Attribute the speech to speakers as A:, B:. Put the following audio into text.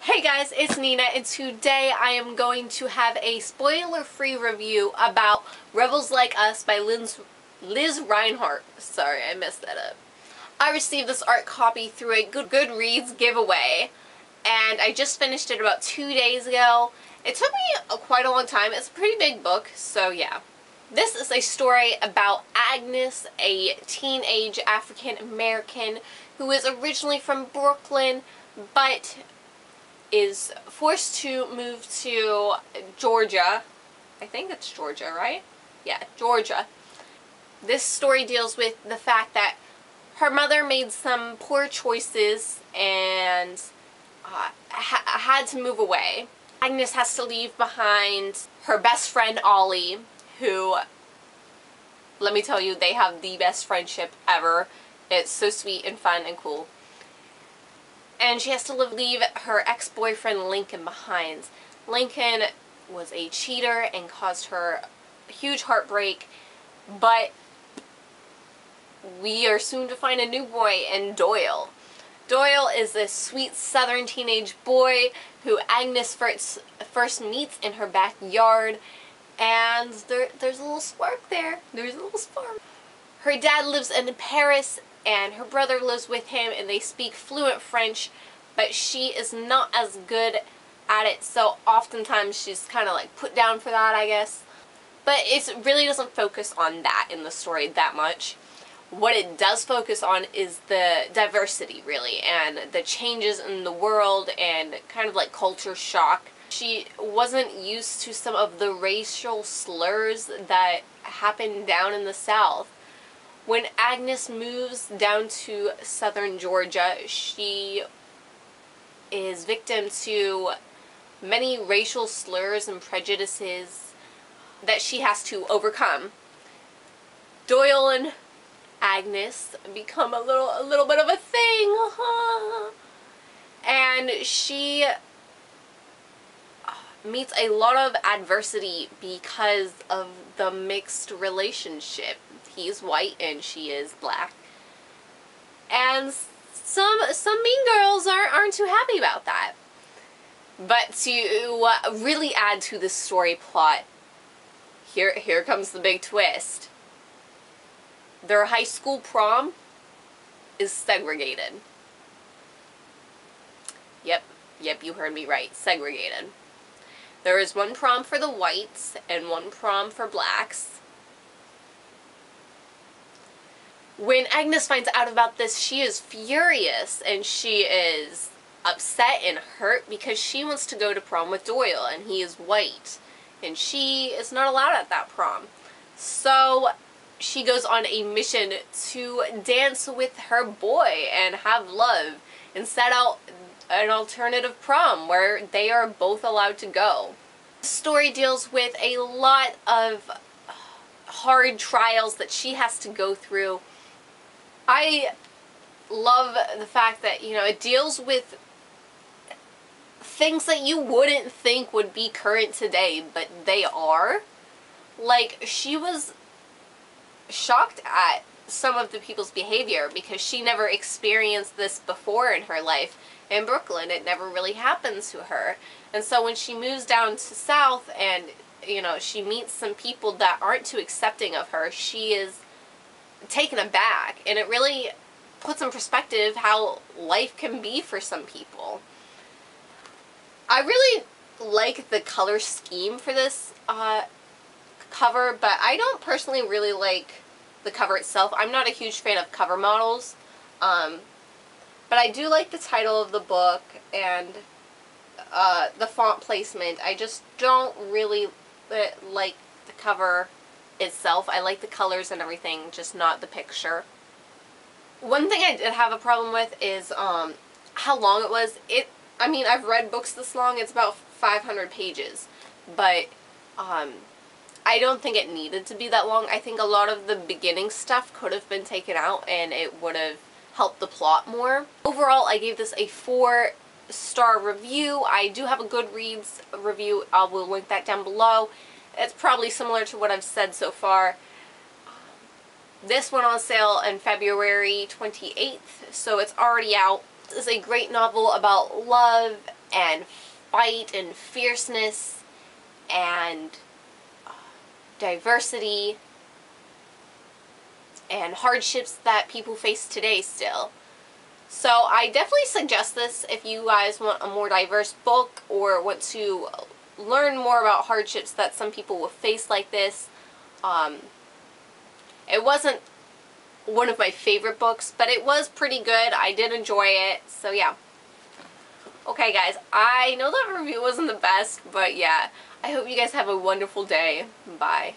A: Hey guys, it's Nina, and today I am going to have a spoiler-free review about Rebels Like Us by Liz Reinhart. Sorry, I messed that up. I received this art copy through a Goodreads giveaway, and I just finished it about 2 days ago. It took me quite a long time. It's a pretty big book, so yeah. This is a story about Agnes, a teenage African-American who is originally from Brooklyn, but is forced to move to Georgia. I think it's Georgia, right? Yeah, Georgia. This story deals with the fact that her mother made some poor choices and had to move away. Agnes has to leave behind her best friend Ollie, who, let me tell you, they have the best friendship ever. It's so sweet and fun and cool. And she has to leave her ex-boyfriend Lincoln behind. Lincoln was a cheater and caused her a huge heartbreak, but we are soon to find a new boy in Doyle. Doyle is a sweet southern teenage boy who Agnes first meets in her backyard, and there's a little spark there. There's a little spark. Her dad lives in Paris, and her brother lives with him, and they speak fluent French, but she is not as good at it, so oftentimes she's kind of like put down for that, I guess. But it really doesn't focus on that in the story that much. What it does focus on is the diversity, really, and the changes in the world and kind of like culture shock. She wasn't used to some of the racial slurs that happened down in the South. When Agnes moves down to southern Georgia, she is victim to many racial slurs and prejudices that she has to overcome. Doyle and Agnes become a little bit of a thing, and she meets a lot of adversity because of the mixed relationship. He's white and she is black, and some mean girls aren't too happy about that. But to really add to the story plot, here comes the big twist. Their high school prom is segregated. Yep, you heard me right, segregated. There is one prom for the whites and one prom for blacks. When Agnes finds out about this, she is furious and she is upset and hurt because she wants to go to prom with Doyle and he is white and she is not allowed at that prom. So she goes on a mission to dance with her boy and have love and set out an alternative prom where they are both allowed to go. The story deals with a lot of hard trials that she has to go through. I love the fact that, you know, it deals with things that you wouldn't think would be current today, but they are. Like, she was shocked at some of the people's behavior because she never experienced this before in her life. In Brooklyn, it never really happens to her. And so when she moves down to South and, you know, she meets some people that aren't too accepting of her, she is taken aback, and it really puts in perspective how life can be for some people. I really like the color scheme for this cover, but I don't personally really like the cover itself. I'm not a huge fan of cover models, but I do like the title of the book and the font placement. I just don't really like the cover itself. I like the colors and everything, just not the picture. One thing I did have a problem with is how long it was. I mean, I've read books this long. It's about 500 pages, but I don't think it needed to be that long. I think a lot of the beginning stuff could have been taken out and it would have helped the plot more. Overall, I gave this a 4-star review. I do have a Goodreads review. I will link that down below. It's probably similar to what I've said so far. This went on sale on February 28th, so it's already out. This is a great novel about love and fight and fierceness and diversity and hardships that people face today still. So I definitely suggest this if you guys want a more diverse book or want to learn more about hardships that some people will face like this. It wasn't one of my favorite books, but it was pretty good. I did enjoy it, so yeah. Okay guys, I know that review wasn't the best, but yeah. I hope you guys have a wonderful day. Bye.